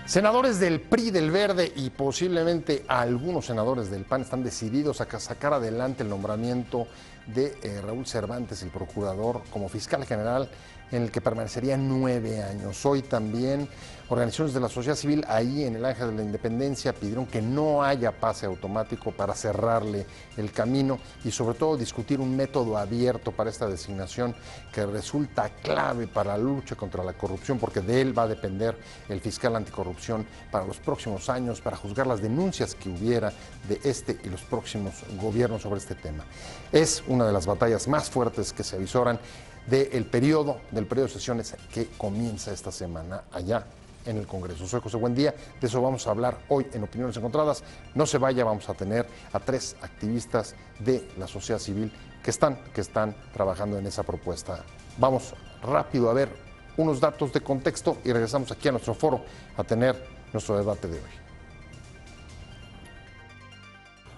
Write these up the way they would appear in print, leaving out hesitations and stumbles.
Senadores del PRI, del Verde y posiblemente algunos senadores del PAN están decididos a sacar adelante el nombramiento de Raúl Cervantes, el procurador, como fiscal general, en el que permanecería 9 años. Hoy también organizaciones de la sociedad civil ahí en el Ángel de la Independencia pidieron que no haya pase automático para cerrarle el camino y sobre todo discutir un método abierto para esta designación que resulta clave para la lucha contra la corrupción, porque de él va a depender el fiscal anticorrupción para los próximos años, para juzgar las denuncias que hubiera de este y los próximos gobiernos sobre este tema. Es una de las batallas más fuertes que se avisoran del periodo de sesiones que comienza esta semana allá en el Congreso. Soy José Buendía, de eso vamos a hablar hoy en Opiniones Encontradas. No se vaya, vamos a tener a 3 activistas de la sociedad civil que están trabajando en esa propuesta. Vamos rápido a ver unos datos de contexto y regresamos aquí a nuestro foro a tener nuestro debate de hoy.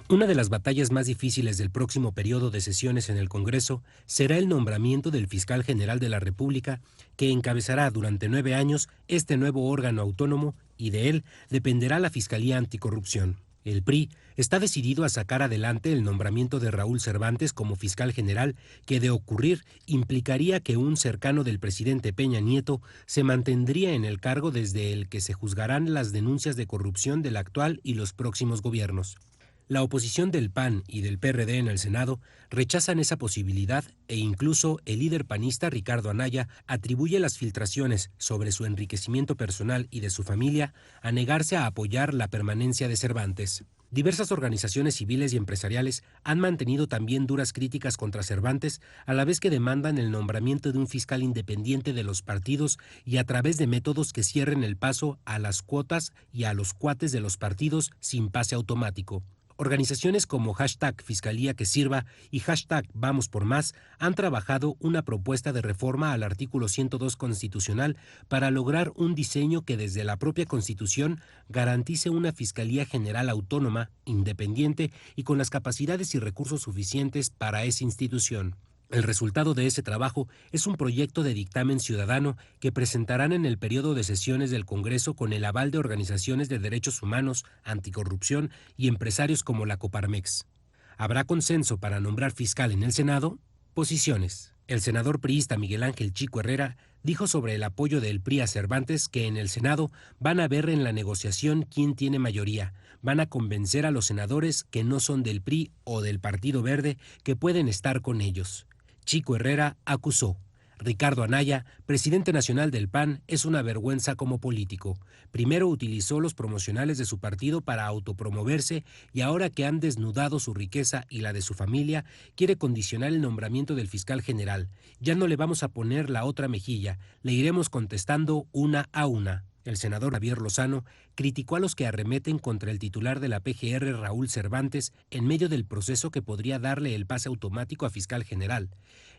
Una de las batallas más difíciles del próximo periodo de sesiones en el Congreso será el nombramiento del fiscal general de la República, que encabezará durante 9 años este nuevo órgano autónomo y de él dependerá la Fiscalía Anticorrupción. El PRI está decidido a sacar adelante el nombramiento de Raúl Cervantes como fiscal general, que de ocurrir implicaría que un cercano del presidente Peña Nieto se mantendría en el cargo desde el que se juzgarán las denuncias de corrupción del actual y los próximos gobiernos. La oposición del PAN y del PRD en el Senado rechazan esa posibilidad e incluso el líder panista Ricardo Anaya atribuye las filtraciones sobre su enriquecimiento personal y de su familia a negarse a apoyar la permanencia de Cervantes. Diversas organizaciones civiles y empresariales han mantenido también duras críticas contra Cervantes, a la vez que demandan el nombramiento de un fiscal independiente de los partidos y a través de métodos que cierren el paso a las cuotas y a los cuates de los partidos sin pase automático. Organizaciones como #Fiscalía que Sirva y #Vamos por Más han trabajado una propuesta de reforma al artículo 102 constitucional para lograr un diseño que desde la propia Constitución garantice una Fiscalía General autónoma, independiente y con las capacidades y recursos suficientes para esa institución. El resultado de ese trabajo es un proyecto de dictamen ciudadano que presentarán en el periodo de sesiones del Congreso con el aval de organizaciones de derechos humanos, anticorrupción y empresarios como la Coparmex. ¿Habrá consenso para nombrar fiscal en el Senado? Posiciones. El senador priista Miguel Ángel Chico Herrera dijo sobre el apoyo del PRI a Cervantes que en el Senado van a ver en la negociación quién tiene mayoría, van a convencer a los senadores que no son del PRI o del Partido Verde que pueden estar con ellos. Chico Herrera acusó: Ricardo Anaya, presidente nacional del PAN, es una vergüenza como político. Primero utilizó los promocionales de su partido para autopromoverse y ahora que han desnudado su riqueza y la de su familia, quiere condicionar el nombramiento del fiscal general. Ya no le vamos a poner la otra mejilla, le iremos contestando una a una. El senador Javier Lozano criticó a los que arremeten contra el titular de la PGR, Raúl Cervantes, en medio del proceso que podría darle el pase automático a fiscal general.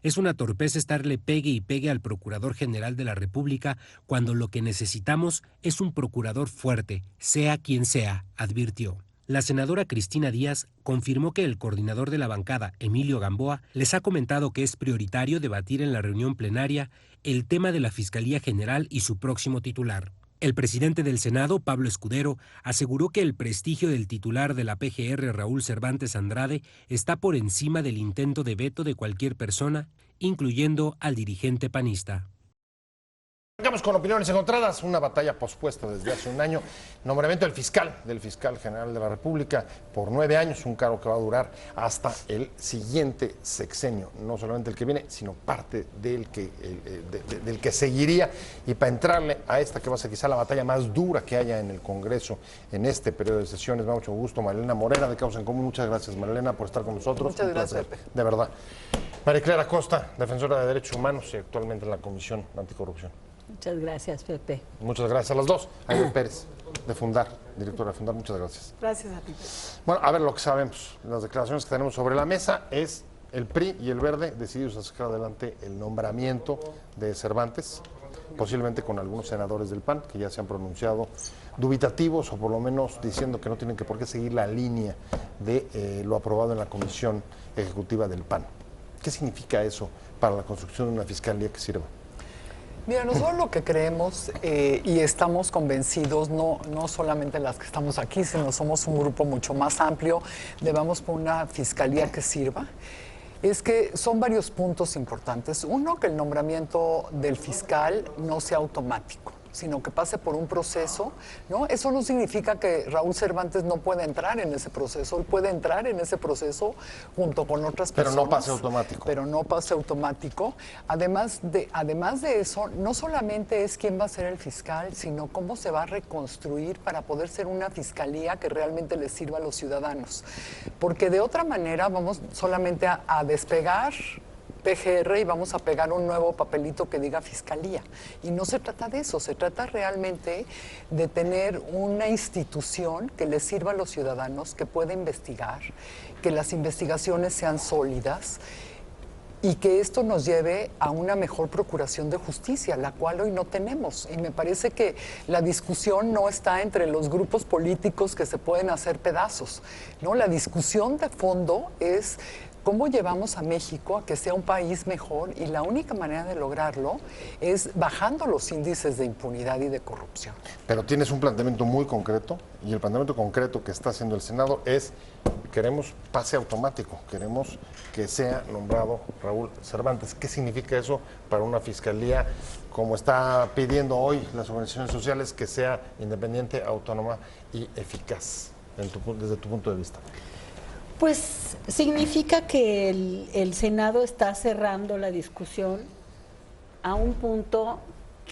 Es una torpeza estarle pegue y pegue al Procurador General de la República cuando lo que necesitamos es un procurador fuerte, sea quien sea, advirtió. La senadora Cristina Díaz confirmó que el coordinador de la bancada, Emilio Gamboa, les ha comentado que es prioritario debatir en la reunión plenaria el tema de la Fiscalía General y su próximo titular. El presidente del Senado, Pablo Escudero, aseguró que el prestigio del titular de la PGR, Raúl Cervantes Andrade, está por encima del intento de veto de cualquier persona, incluyendo al dirigente panista. Arrancamos con Opiniones Encontradas, una batalla pospuesta desde hace un año. Nombramiento del fiscal general de la República por 9 años, un cargo que va a durar hasta el siguiente sexenio, no solamente el que viene, sino parte del que seguiría. Y para entrarle a esta que va a ser quizá la batalla más dura que haya en el Congreso en este periodo de sesiones, me da mucho gusto Marilena Morera de Causa en Común. Muchas gracias, Marilena, por estar con nosotros. Muchas gracias, de verdad. María Clara Costa, defensora de derechos humanos y actualmente en la Comisión Anticorrupción. Muchas gracias, Pepe. Muchas gracias a las dos. Aide Pérez, de Fundar, directora de Fundar, muchas gracias. Gracias a ti. Bueno, a ver lo que sabemos. Las declaraciones que tenemos sobre la mesa es el PRI y el Verde decididos a sacar adelante el nombramiento de Cervantes, posiblemente con algunos senadores del PAN que ya se han pronunciado dubitativos o por lo menos diciendo que no tienen por qué seguir la línea de lo aprobado en la Comisión Ejecutiva del PAN. ¿Qué significa eso para la construcción de una fiscalía que sirva? Mira, nosotros lo que creemos y estamos convencidos, no solamente las que estamos aquí, sino somos un grupo mucho más amplio, vamos por una fiscalía que sirva, es que son varios puntos importantes. Uno, que el nombramiento del fiscal no sea automático, sino que pase por un proceso, ¿no? Eso no significa que Raúl Cervantes no pueda entrar en ese proceso, él puede entrar en ese proceso junto con otras personas. Pero no pase automático. Pero no pase automático. Además de eso, no solamente es quién va a ser el fiscal, sino cómo se va a reconstruir para poder ser una fiscalía que realmente le sirva a los ciudadanos. Porque de otra manera vamos solamente a despegar PGR y vamos a pegar un nuevo papelito que diga Fiscalía. Y no se trata de eso, se trata realmente de tener una institución que le sirva a los ciudadanos, que pueda investigar, que las investigaciones sean sólidas y que esto nos lleve a una mejor procuración de justicia, la cual hoy no tenemos. Y me parece que la discusión no está entre los grupos políticos que se pueden hacer pedazos, ¿no? La discusión de fondo es cómo llevamos a México a que sea un país mejor, y la única manera de lograrlo es bajando los índices de impunidad y de corrupción. Pero tienes un planteamiento muy concreto, y el planteamiento concreto que está haciendo el Senado es: queremos pase automático, queremos que sea nombrado Raúl Cervantes. ¿Qué significa eso para una fiscalía, como está pidiendo hoy las organizaciones sociales, que sea independiente, autónoma y eficaz, desde tu punto de vista? Pues significa que el Senado está cerrando la discusión a un punto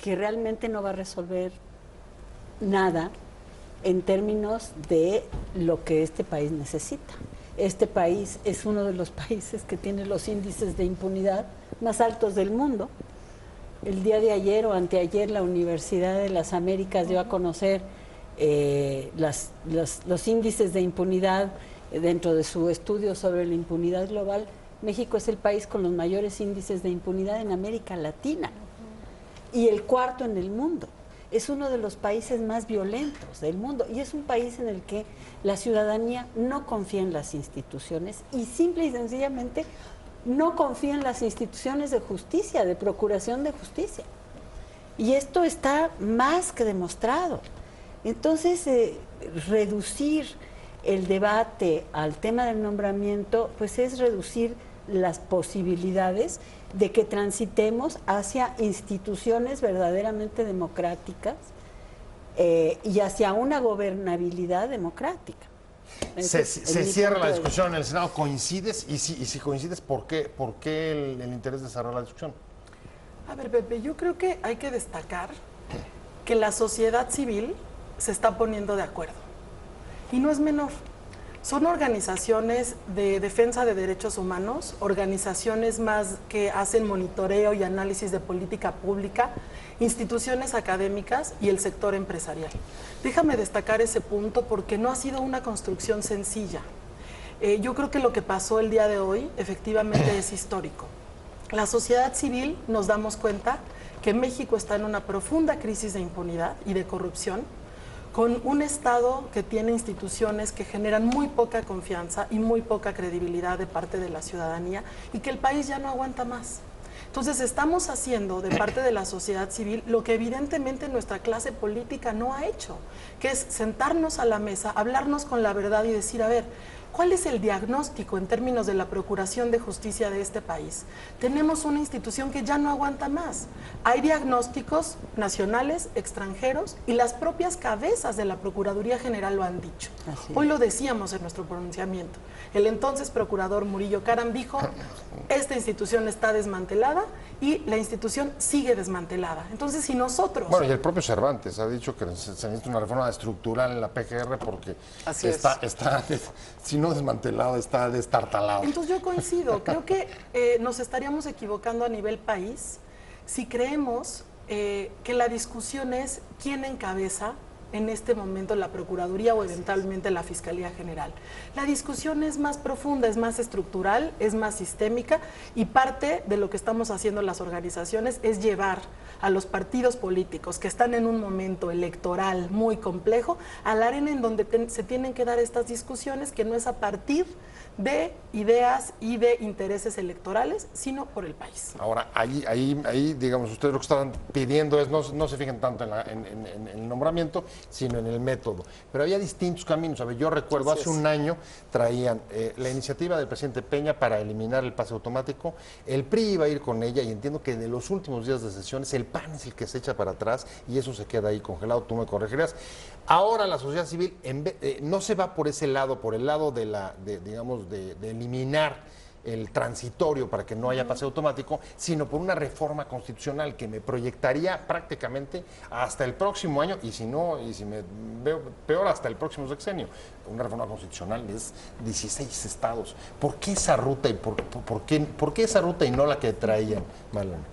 que realmente no va a resolver nada en términos de lo que este país necesita. Este país es uno de los países que tiene los índices de impunidad más altos del mundo. El día de ayer o anteayer la Universidad de las Américas dio a conocer los índices de impunidad dentro de su estudio sobre la impunidad global. México es el país con los mayores índices de impunidad en América Latina y el cuarto en el mundo. Es uno de los países más violentos del mundo y es un país en el que la ciudadanía no confía en las instituciones y simple y sencillamente no confía en las instituciones de justicia, de procuración de justicia. Y esto está más que demostrado. Entonces, reducir el debate al tema del nombramiento, pues es reducir las posibilidades de que transitemos hacia instituciones verdaderamente democráticas y hacia una gobernabilidad democrática. Se cierra la discusión en el Senado. ¿Coincides? Y si coincides, ¿por qué el interés de cerrar la discusión? A ver, Pepe, yo creo que hay que destacar que la sociedad civil se está poniendo de acuerdo. Y no es menor. Son organizaciones de defensa de derechos humanos, organizaciones más que hacen monitoreo y análisis de política pública, instituciones académicas y el sector empresarial. Déjame destacar ese punto porque no ha sido una construcción sencilla. Yo creo que lo que pasó el día de hoy efectivamente es histórico. La sociedad civil nos damos cuenta que México está en una profunda crisis de impunidad y de corrupción, con un Estado que tiene instituciones que generan muy poca confianza y muy poca credibilidad de parte de la ciudadanía y que el país ya no aguanta más. Entonces estamos haciendo de parte de la sociedad civil lo que evidentemente nuestra clase política no ha hecho, que es sentarnos a la mesa, hablarnos con la verdad y decir, a ver, ¿cuál es el diagnóstico en términos de la procuración de justicia de este país? Tenemos una institución que ya no aguanta más. Hay diagnósticos nacionales, extranjeros, y las propias cabezas de la Procuraduría General lo han dicho. Hoy lo decíamos en nuestro pronunciamiento. El entonces procurador Murillo Karam dijo, esta institución está desmantelada y la institución sigue desmantelada. Entonces, si nosotros... Bueno, y el propio Cervantes ha dicho que se necesita una reforma estructural en la PGR porque está si no desmantelado, está destartalado. Entonces yo coincido, creo que nos estaríamos equivocando a nivel país si creemos que la discusión es quién encabeza en este momento la Procuraduría o eventualmente la Fiscalía General. La discusión es más profunda, es más estructural, es más sistémica y parte de lo que estamos haciendo las organizaciones es llevar a los partidos políticos que están en un momento electoral muy complejo a la arena en donde se tienen que dar estas discusiones, que no es a partir de ideas y de intereses electorales, sino por el país. Ahora, ahí digamos, ustedes lo que estaban pidiendo es no se fijen tanto en el nombramiento, sino en el método. Pero había distintos caminos. A ver, yo recuerdo, hace un año traían la iniciativa del presidente Peña para eliminar el pase automático. El PRI iba a ir con ella y entiendo que de los últimos días de sesiones el PAN es el que se echa para atrás y eso se queda ahí congelado, tú me corregirás. Ahora la sociedad civil no se va por ese lado, por el lado de eliminar el transitorio para que no haya pase automático, sino por una reforma constitucional que me proyectaría prácticamente hasta el próximo año, y si me veo peor, hasta el próximo sexenio. Una reforma constitucional es 16 estados. ¿Por qué esa ruta y por qué esa ruta y no la que traían, Marlene?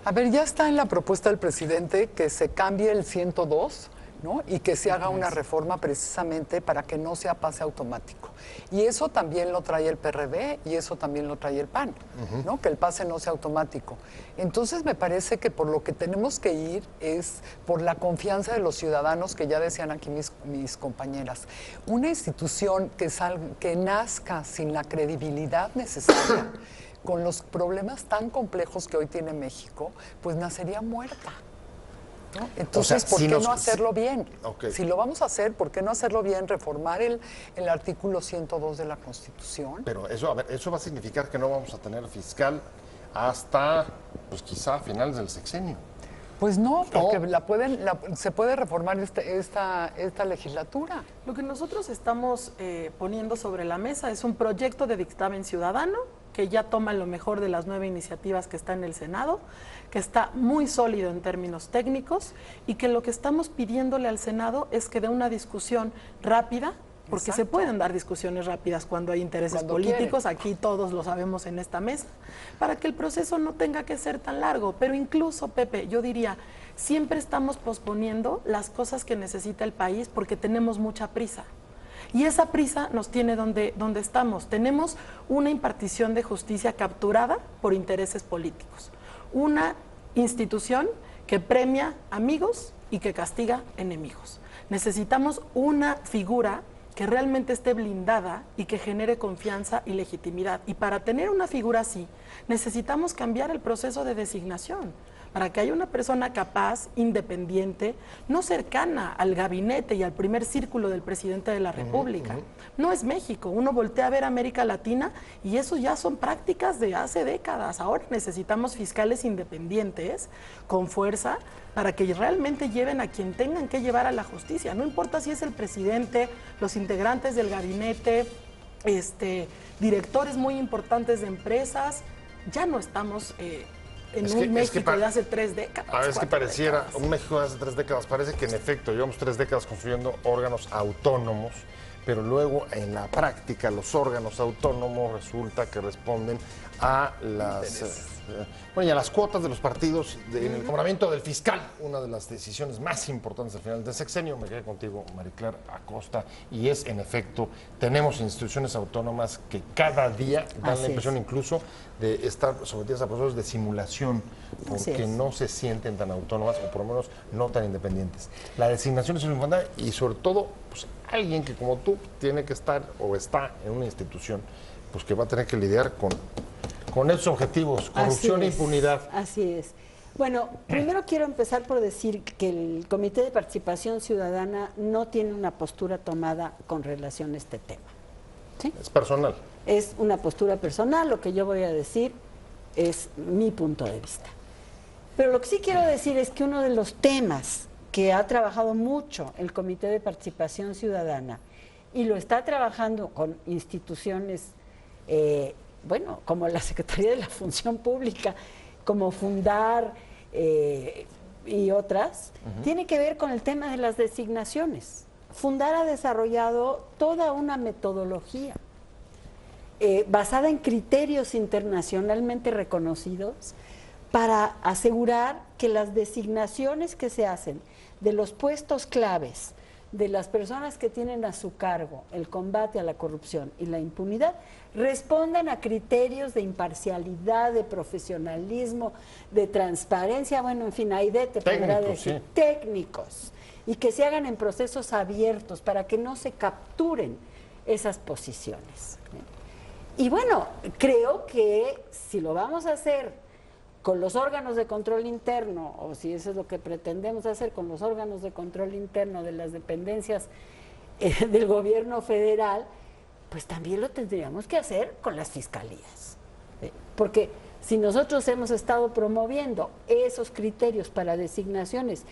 A ver, ya está en la propuesta del presidente que se cambie el 102, ¿no? Y que se haga una reforma precisamente para que no sea pase automático. Y eso también lo trae el PRD y eso también lo trae el PAN, ¿no? Que el pase no sea automático. Entonces me parece que por lo que tenemos que ir es por la confianza de los ciudadanos, que ya decían aquí mis compañeras. Una institución que nazca sin la credibilidad necesaria, con los problemas tan complejos que hoy tiene México, pues nacería muerta, ¿no? Entonces, ¿por qué no hacerlo bien? Okay. Si lo vamos a hacer, ¿por qué no hacerlo bien? Reformar el artículo 102 de la Constitución. Pero eso, a ver, eso va a significar que no vamos a tener fiscal hasta, pues quizá a finales del sexenio. Pues no, porque se puede reformar esta legislatura. Lo que nosotros estamos poniendo sobre la mesa es un proyecto de dictamen ciudadano que ya toma lo mejor de las 9 iniciativas que está en el Senado, que está muy sólido en términos técnicos y que lo que estamos pidiéndole al Senado es que dé una discusión rápida, porque se pueden dar discusiones rápidas cuando hay intereses políticos, aquí todos lo sabemos en esta mesa, para que el proceso no tenga que ser tan largo. Pero incluso, Pepe, yo diría, siempre estamos posponiendo las cosas que necesita el país porque tenemos mucha prisa. Y esa prisa nos tiene donde estamos. Tenemos una impartición de justicia capturada por intereses políticos. Una institución que premia amigos y que castiga enemigos. Necesitamos una figura que realmente esté blindada y que genere confianza y legitimidad. Y para tener una figura así, necesitamos cambiar el proceso de designación, para que haya una persona capaz, independiente, no cercana al gabinete y al primer círculo del presidente de la República. No es México, uno voltea a ver América Latina y eso ya son prácticas de hace décadas. Ahora necesitamos fiscales independientes, con fuerza, para que realmente lleven a quien tengan que llevar a la justicia. No importa si es el presidente, los integrantes del gabinete, directores muy importantes de empresas. Ya no estamos en un México de hace 3 décadas. Es que pareciera, un México de hace 3 décadas, parece que en efecto llevamos 3 décadas construyendo órganos autónomos, pero luego en la práctica los órganos autónomos resulta que responden a las cuotas de los partidos en el nombramiento del fiscal, una de las decisiones más importantes al final del sexenio. Me quedé contigo, Maricler Acosta, y es en efecto, tenemos instituciones autónomas que cada día dan la impresión incluso de estar sometidas a procesos de simulación, porque no se sienten tan autónomas o por lo menos no tan independientes. La designación es una fundamental y sobre todo pues, alguien que como tú tiene que estar o está en una institución, pues que va a tener que lidiar con esos objetivos, corrupción e impunidad. Así es. Bueno, primero quiero empezar por decir que el Comité de Participación Ciudadana no tiene una postura tomada con relación a este tema. ¿Sí? Es personal. Es una postura personal, lo que yo voy a decir es mi punto de vista. Pero lo que sí quiero decir es que uno de los temas que ha trabajado mucho el Comité de Participación Ciudadana y lo está trabajando con instituciones como la Secretaría de la Función Pública, como Fundar y otras, tiene que ver con el tema de las designaciones. Fundar ha desarrollado toda una metodología basada en criterios internacionalmente reconocidos para asegurar que las designaciones que se hacen de los puestos claves de las personas que tienen a su cargo el combate a la corrupción y la impunidad respondan a criterios de imparcialidad, de profesionalismo, de transparencia, bueno, en fin, Aide te podrá decir, técnicos, y que se hagan en procesos abiertos para que no se capturen esas posiciones. Y bueno, creo que si lo vamos a hacer con los órganos de control interno, o si eso es lo que pretendemos hacer con los órganos de control interno de las dependencias del gobierno federal, pues también lo tendríamos que hacer con las fiscalías. Porque si nosotros hemos estado promoviendo esos criterios para designaciones,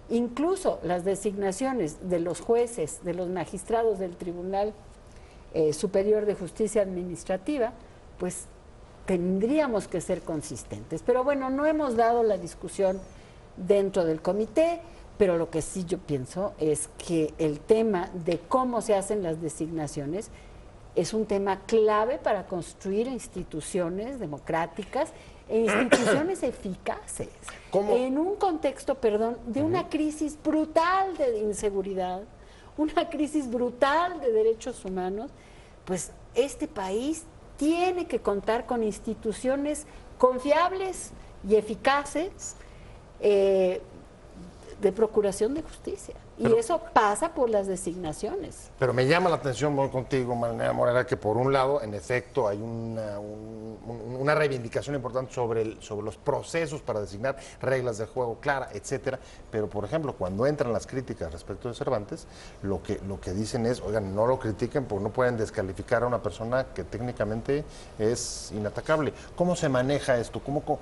incluso las designaciones de los jueces, de los magistrados del Tribunal Superior de Justicia Administrativa, pues tendríamos que ser consistentes. Pero bueno, no hemos dado la discusión dentro del comité, pero lo que sí yo pienso es que el tema de cómo se hacen las designaciones es un tema clave para construir instituciones democráticas e instituciones eficaces. ¿Cómo? En un contexto, de una crisis brutal de inseguridad, una crisis brutal de derechos humanos, pues este país tiene que contar con instituciones confiables y eficaces de procuración de justicia. Y eso pasa por las designaciones. Pero me llama la atención, voy contigo, María Morera, que por un lado, en efecto, hay una reivindicación importante sobre los procesos para designar, reglas de juego clara, etcétera. Pero, por ejemplo, cuando entran las críticas respecto de Cervantes, lo que dicen es, oigan, no lo critiquen porque no pueden descalificar a una persona que técnicamente es inatacable. ¿Cómo se maneja esto? ¿Cómo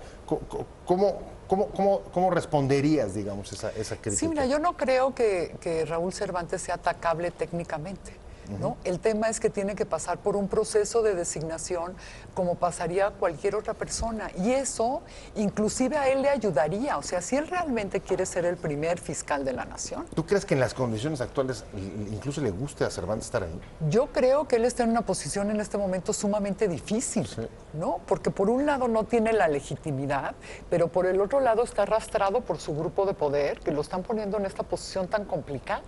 responderías, digamos, esa crítica? Sí, mira, yo no creo que Raúl Cervantes sea atacable técnicamente, ¿no? El tema es que tiene que pasar por un proceso de designación como pasaría cualquier otra persona, y eso inclusive a él le ayudaría, o sea, si él realmente quiere ser el primer fiscal de la nación. ¿Tú crees que en las condiciones actuales incluso le guste a Cervantes estar ahí? Yo creo que él está en una posición en este momento sumamente difícil, sí, ¿no? Porque por un lado no tiene la legitimidad, pero por el otro lado está arrastrado por su grupo de poder, que lo están poniendo en esta posición tan complicada.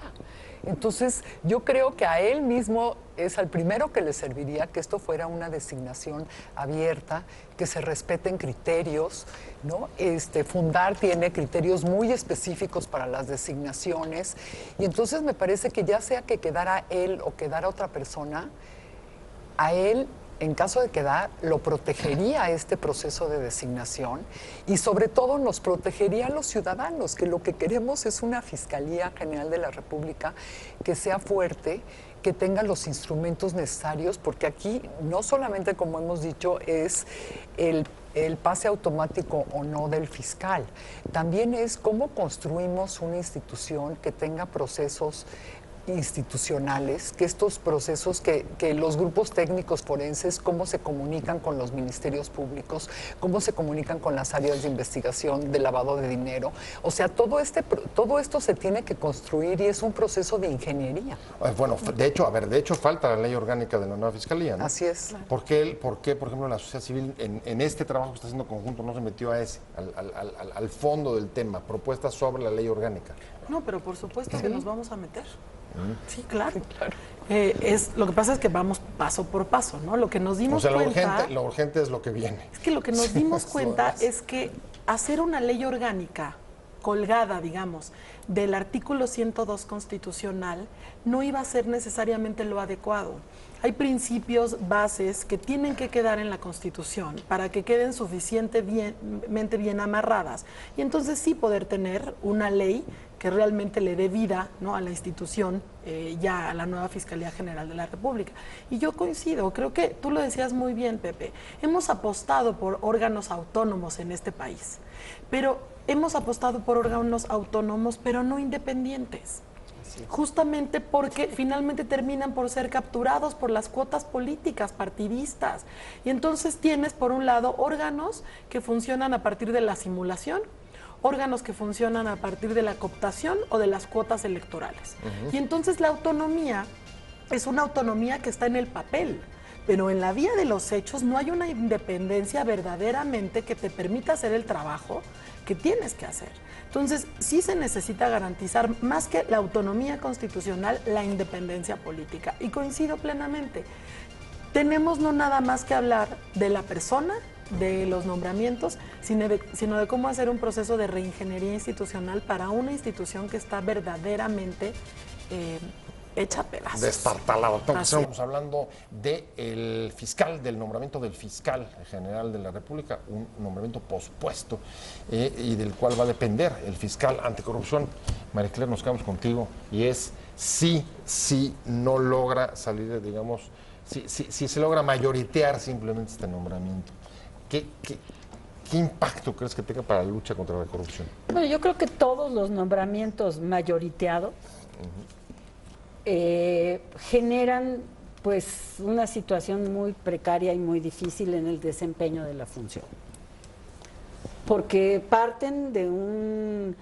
Entonces, yo creo que a él mismo es al primero que le serviría que esto fuera una designación abierta, que se respeten criterios, ¿no? Fundar tiene criterios muy específicos para las designaciones, y entonces me parece que ya sea que quedara él o quedara otra persona, a él, en caso de quedar, lo protegería este proceso de designación, y sobre todo nos protegería a los ciudadanos, que lo que queremos es una Fiscalía General de la República que sea fuerte, que tenga los instrumentos necesarios, porque aquí no solamente, como hemos dicho, es el pase automático o no del fiscal, también es cómo construimos una institución que tenga procesos institucionales, que estos procesos, que los grupos técnicos forenses, cómo se comunican con los ministerios públicos, cómo se comunican con las áreas de investigación de lavado de dinero. O sea, todo esto se tiene que construir y es un proceso de ingeniería. Bueno, de hecho falta la ley orgánica de la nueva fiscalía, ¿no? Así es. ¿Por qué, por ejemplo, la sociedad civil en este trabajo que está haciendo conjunto no se metió a al fondo del tema, propuestas sobre la ley orgánica? No, pero por supuesto que nos vamos a meter. Sí, claro. Lo que pasa es que vamos paso por paso, ¿no? Lo que nos dimos cuenta... lo urgente es lo que viene. Es que lo que nos dimos cuenta es que hacer una ley orgánica colgada, digamos, del artículo 102 constitucional no iba a ser necesariamente lo adecuado. Hay principios, bases que tienen que quedar en la Constitución para que queden suficientemente bien amarradas y entonces sí poder tener una ley que realmente le dé vida, ¿no?, a la institución, ya a la nueva Fiscalía General de la República. Y yo coincido, creo que tú lo decías muy bien, Pepe, hemos apostado por órganos autónomos en este país, pero hemos apostado por órganos autónomos, pero no independientes. Justamente porque finalmente terminan por ser capturados por las cuotas políticas partidistas. Y entonces tienes, por un lado, órganos que funcionan a partir de la simulación, órganos que funcionan a partir de la cooptación o de las cuotas electorales. Y entonces la autonomía es una autonomía que está en el papel, pero en la vía de los hechos no hay una independencia verdaderamente que te permita hacer el trabajo que tienes que hacer. Entonces, sí se necesita garantizar, más que la autonomía constitucional, la independencia política. Y coincido plenamente. Tenemos no nada más que hablar de la persona, de los nombramientos, sino de cómo hacer un proceso de reingeniería institucional para una institución que está verdaderamente hecha a pedazos. Destartalado. Estamos hablando del fiscal, del nombramiento del fiscal general de la República, un nombramiento pospuesto y del cual va a depender el fiscal anticorrupción. María Claire, nos quedamos contigo y es si no logra salir, digamos, si se logra mayoritear simplemente este nombramiento. ¿Qué impacto crees que tenga para la lucha contra la corrupción? Bueno, yo creo que todos los nombramientos mayoriteados generan pues una situación muy precaria y muy difícil en el desempeño de la función. Porque parten de una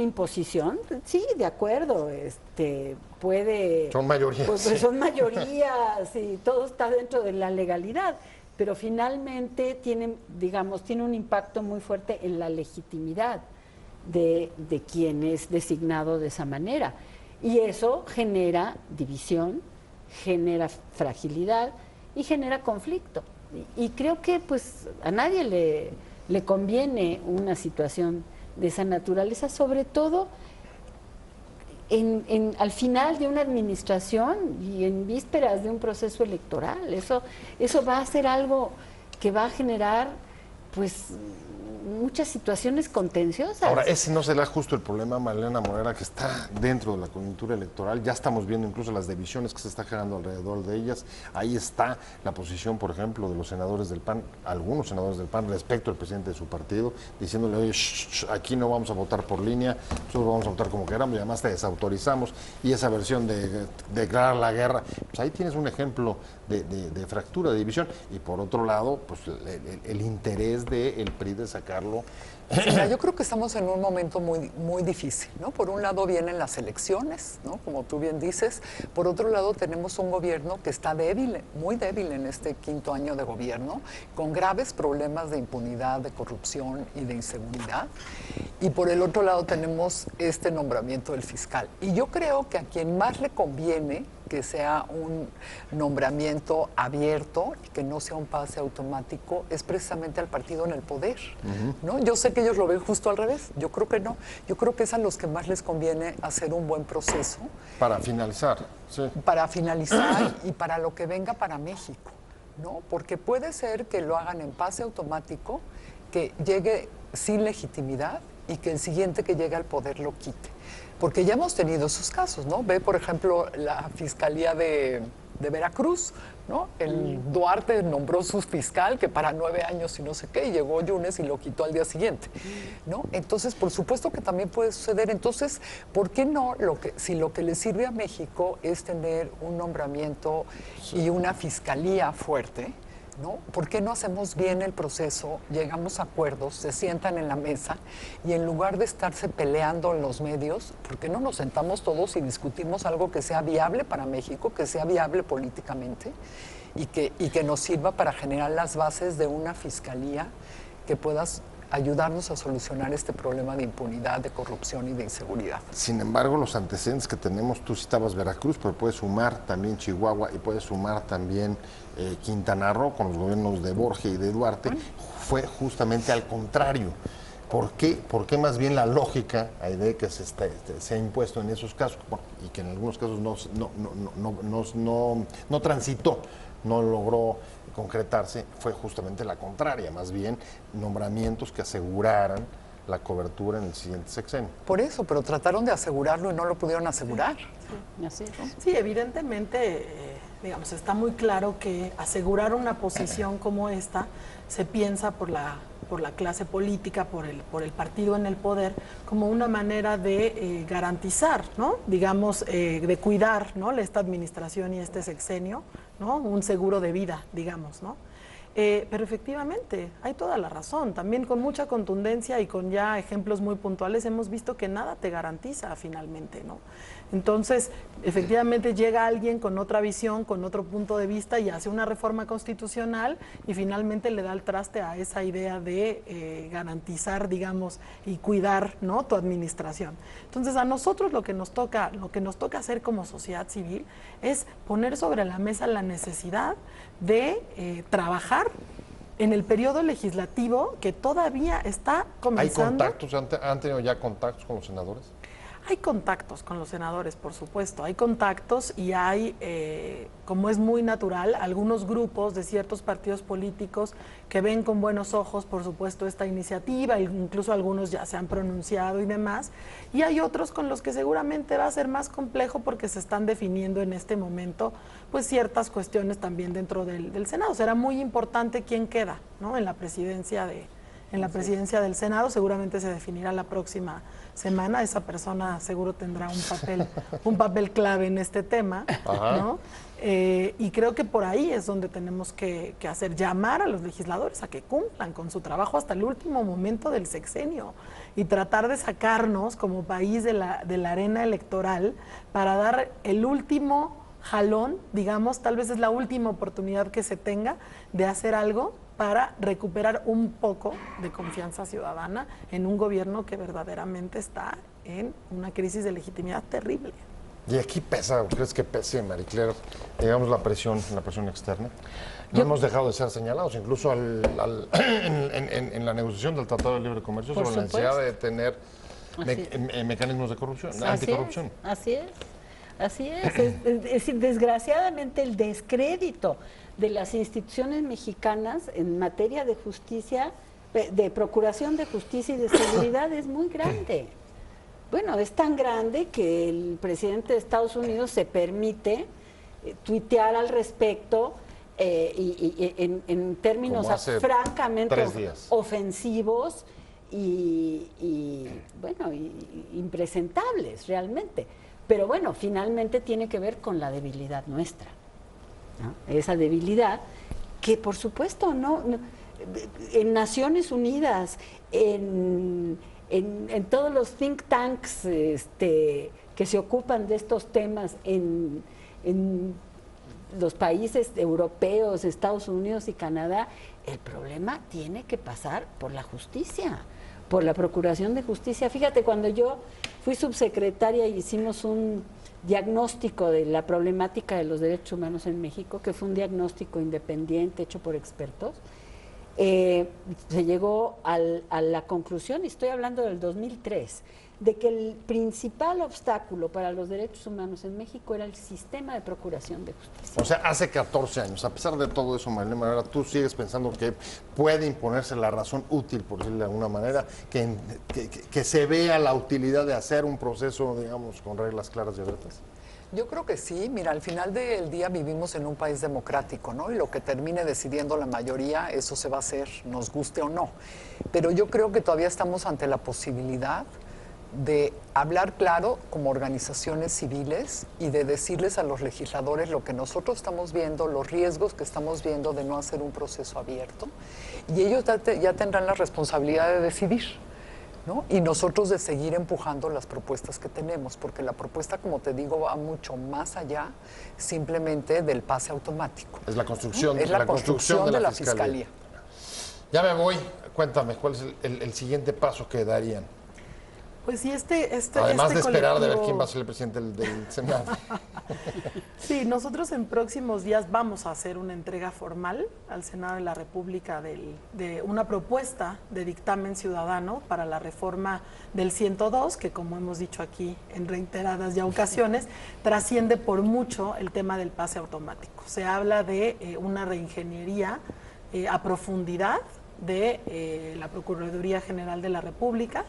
imposición, sí, de acuerdo, son mayorías. Pues son mayorías y todo está dentro de la legalidad, pero finalmente tiene un impacto muy fuerte en la legitimidad de quien es designado de esa manera. Y eso genera división, genera fragilidad y genera conflicto. Y creo que pues a nadie le conviene una situación de esa naturaleza, sobre todo al final de una administración y en vísperas de un proceso electoral. Eso va a ser algo que va a generar pues muchas situaciones contenciosas. Ahora, ese no será justo el problema, Marilena Morera, que está dentro de la coyuntura electoral. Ya estamos viendo incluso las divisiones que se está generando alrededor de ellas. Ahí está la posición, por ejemplo, de los senadores del PAN, algunos senadores del PAN, respecto al presidente de su partido, diciéndole, oye, aquí no vamos a votar por línea, nosotros vamos a votar como queramos, y además te desautorizamos. Y esa versión de declarar la guerra, pues ahí tienes un ejemplo de fractura, de división. Y por otro lado, pues el interés del PRI de sacarlo. Mira, yo creo que estamos en un momento muy, muy difícil, ¿no? Por un lado vienen las elecciones, ¿no? Como tú bien dices. Por otro lado tenemos un gobierno que está débil, muy débil en este quinto año de gobierno, con graves problemas de impunidad, de corrupción y de inseguridad. Y por el otro lado tenemos este nombramiento del fiscal. Y yo creo que a quien más le conviene que sea un nombramiento abierto y que no sea un pase automático es precisamente al partido en el poder, ¿no? Yo sé que ellos lo ven justo al revés, yo creo que no. Yo creo que es a los que más les conviene hacer un buen proceso. Para finalizar, sí. Para finalizar y para lo que venga para México, ¿no? Porque puede ser que lo hagan en pase automático, que llegue sin legitimidad y que el siguiente que llegue al poder lo quite. Porque ya hemos tenido esos casos, ¿no? Ve, por ejemplo, la Fiscalía de Veracruz, ¿no? El Duarte nombró su fiscal que para 9 años y no sé qué, y llegó Yunes y lo quitó al día siguiente, ¿no? Entonces, por supuesto que también puede suceder. Entonces, ¿por qué no? Si lo que le sirve a México es tener un nombramiento y una fiscalía fuerte, ¿no? ¿Por qué no hacemos bien el proceso, llegamos a acuerdos, se sientan en la mesa y en lugar de estarse peleando en los medios, ¿por qué no nos sentamos todos y discutimos algo que sea viable para México, que sea viable políticamente y que nos sirva para generar las bases de una fiscalía que pueda ayudarnos a solucionar este problema de impunidad, de corrupción y de inseguridad? Sin embargo, los antecedentes que tenemos, tú citabas Veracruz, pero puedes sumar también Chihuahua y puedes sumar también Quintana Roo con los gobiernos de Borges y de Duarte, fue justamente al contrario. ¿Por qué más bien la lógica de que se ha impuesto en esos casos, bueno, y que en algunos casos no transitó, no logró concretarse, fue justamente la contraria, más bien nombramientos que aseguraran la cobertura en el siguiente sexenio? Por eso, pero trataron de asegurarlo y no lo pudieron asegurar. Sí, así es. Sí, evidentemente, digamos, está muy claro que asegurar una posición como esta se piensa por la clase política, por el partido en el poder, como una manera de garantizar, ¿no? Digamos, de cuidar, ¿no? Esta administración y este sexenio, ¿no? Un seguro de vida, digamos, ¿no? Pero efectivamente, hay toda la razón. También con mucha contundencia y con ya ejemplos muy puntuales hemos visto que nada te garantiza finalmente, ¿no? Entonces, efectivamente llega alguien con otra visión, con otro punto de vista y hace una reforma constitucional y finalmente le da el traste a esa idea de garantizar, digamos, y cuidar, ¿no?, tu administración. Entonces, a nosotros lo que nos toca hacer como sociedad civil es poner sobre la mesa la necesidad de trabajar en el periodo legislativo que todavía está comenzando. ¿Hay contactos? ¿Han tenido ya contactos con los senadores? Hay contactos con los senadores, por supuesto, hay contactos y hay, como es muy natural, algunos grupos de ciertos partidos políticos que ven con buenos ojos, por supuesto, esta iniciativa, incluso algunos ya se han pronunciado y demás, y hay otros con los que seguramente va a ser más complejo porque se están definiendo en este momento pues ciertas cuestiones también dentro del Senado. Será muy importante quién queda, ¿no?, en la presidencia del Senado. Seguramente se definirá la próxima semana. Esa persona seguro tendrá un papel clave en este tema, ¿no? Y creo que por ahí es donde tenemos que llamar a los legisladores a que cumplan con su trabajo hasta el último momento del sexenio y tratar de sacarnos como país de la arena electoral para dar el último jalón, digamos, tal vez es la última oportunidad que se tenga de hacer algo para recuperar un poco de confianza ciudadana en un gobierno que verdaderamente está en una crisis de legitimidad terrible. Y aquí pesa, ¿crees que pese, Marie Claire, digamos, la presión externa? No hemos dejado de ser señalados, incluso en la negociación del Tratado de Libre Comercio, sobre la necesidad de tener mecanismos de corrupción, anticorrupción. Así es. Es decir, desgraciadamente el descrédito de las instituciones mexicanas en materia de justicia, de procuración de justicia y de seguridad es muy grande. Bueno, es tan grande que el presidente de Estados Unidos se permite tuitear al respecto y en términos francamente ofensivos y impresentables realmente. Pero bueno, finalmente tiene que ver con la debilidad nuestra, ¿no? Esa debilidad que, por supuesto, en Naciones Unidas, en todos los think tanks que se ocupan de estos temas en los países europeos, Estados Unidos y Canadá, el problema tiene que pasar por la justicia, por la procuración de justicia. Fíjate, cuando yo fui subsecretaria y hicimos un diagnóstico de la problemática de los derechos humanos en México, que fue un diagnóstico independiente hecho por expertos, se llegó a la conclusión, y estoy hablando del 2003, de que el principal obstáculo para los derechos humanos en México era el sistema de procuración de justicia. O sea, hace 14 años, a pesar de todo eso, Marilena Manuela, tú sigues pensando que puede imponerse la razón útil, por decirlo de alguna manera, que se vea la utilidad de hacer un proceso, digamos, con reglas claras y abiertas. Yo creo que sí. Mira, al final del día vivimos en un país democrático, ¿no? Y lo que termine decidiendo la mayoría, eso se va a hacer, nos guste o no. Pero yo creo que todavía estamos ante la posibilidad de hablar claro como organizaciones civiles y de decirles a los legisladores lo que nosotros estamos viendo, los riesgos que estamos viendo de no hacer un proceso abierto, y ellos ya tendrán la responsabilidad de decidir, ¿no? Y nosotros de seguir empujando las propuestas que tenemos, porque la propuesta, como te digo, va mucho más allá simplemente del pase automático. Es la construcción, ¿no? Es la construcción de la fiscalía. Ya me voy, cuéntame, ¿cuál es el siguiente paso que darían? Pues sí, además de esperar de ver colectivo... quién va a ser el presidente del Senado. Sí, nosotros en próximos días vamos a hacer una entrega formal al Senado de la República de una propuesta de dictamen ciudadano para la reforma del 102, que, como hemos dicho aquí en reiteradas ya ocasiones, trasciende por mucho el tema del pase automático. Se habla de una reingeniería a profundidad de la Procuraduría General de la República.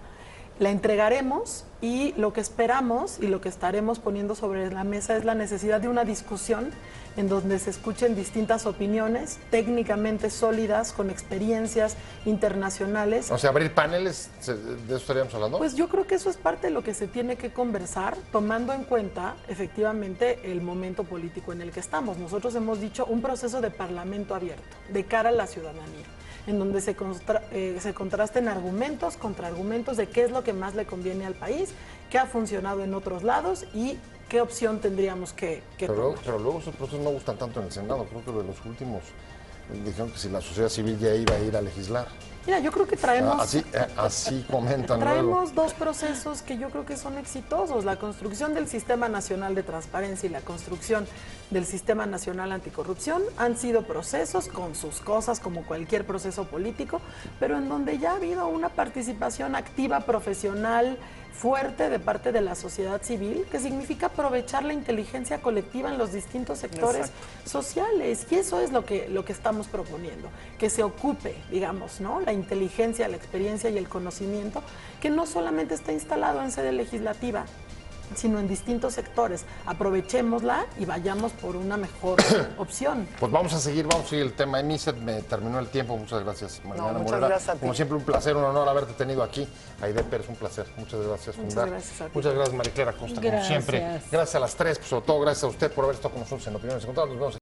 La entregaremos y lo que esperamos y lo que estaremos poniendo sobre la mesa es la necesidad de una discusión en donde se escuchen distintas opiniones técnicamente sólidas, con experiencias internacionales. O sea, abrir paneles, ¿de eso estaríamos hablando? Pues yo creo que eso es parte de lo que se tiene que conversar, tomando en cuenta efectivamente el momento político en el que estamos. Nosotros hemos dicho un proceso de parlamento abierto, de cara a la ciudadanía, en donde se contrasten argumentos, contraargumentos de qué es lo que más le conviene al país, qué ha funcionado en otros lados y qué opción tendríamos que tomar. Pero luego esos procesos no gustan tanto en el Senado. Creo que de los últimos dijeron que si la sociedad civil ya iba a ir a legislar. Mira, yo creo que traemos... Así comentan traemos dos procesos que yo creo que son exitosos. La construcción del Sistema Nacional de Transparencia y la construcción del Sistema Nacional Anticorrupción han sido procesos con sus cosas, como cualquier proceso político, pero en donde ya ha habido una participación activa, profesional, fuerte de parte de la sociedad civil, que significa aprovechar la inteligencia colectiva en los distintos sectores sociales. Y eso es lo que estamos proponiendo, que se ocupe, digamos, ¿no?, la inteligencia, la experiencia y el conocimiento, que no solamente está instalado en sede legislativa, sino en distintos sectores. Aprovechémosla y vayamos por una mejor opción. Pues vamos a seguir el tema de MISET. Me terminó el tiempo. Muchas gracias, Mariana muchas Morera. gracias a ti. Como siempre, un placer, un honor haberte tenido aquí. Aide Pérez, un placer. Muchas gracias, Fundar. Gracias a ti. Muchas gracias, Mariclera Costa, como siempre. Gracias a las tres, pues, sobre todo gracias a usted por haber estado con nosotros en Opiniones Encontradas. Nos vemos